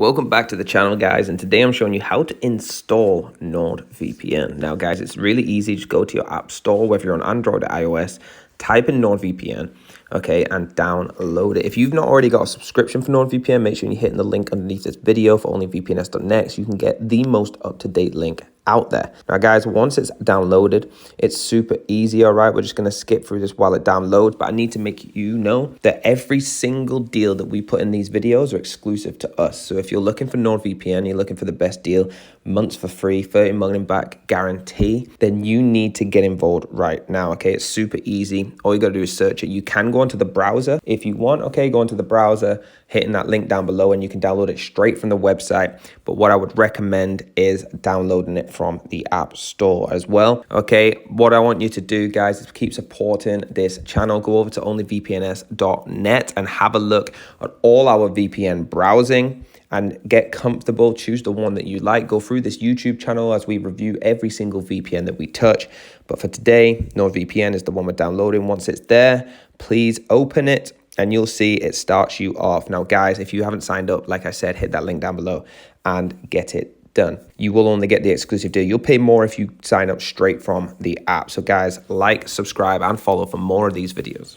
Welcome back to the channel, guys, and today I'm showing you how to install Nordvpn. Now guys, it's really easy. Just go to your app store, whether you're on Android or iOS, type in Nordvpn, okay, and download it. If you've not already got a subscription for Nordvpn, make sure you're hitting the link underneath this video for onlyvpns.net so you can get the most up-to-date link out there. Now guys, once it's downloaded, it's super easy. All right, we're just going to skip through this while it downloads, but I need to make you know that every single deal that we put in these videos are exclusive to us. So if you're looking for Nordvpn, you're looking for the best deal, months for free, 30 money back guarantee, then you need to get involved right now. Okay, it's super easy. All you got to do is search it. You can go onto the browser if you want. Okay, go into the browser, hitting that link down below, and you can download it straight from the website. But what I would recommend is downloading it from the app store as well. Okay, what I want you to do, guys, is keep supporting this channel. Go over to onlyvpns.net and have a look at all our VPN browsing and get comfortable. Choose the one that you like. Go through this YouTube channel as we review every single VPN that we touch. But for today, Nordvpn is the one we're downloading. Once it's there, please open it and you'll see it starts you off. Now guys, if you haven't signed up, like I said, hit that link down below and get it done. You will only get the exclusive deal. You'll pay more if you sign up straight from the app. So guys, like, subscribe, and follow for more of these videos.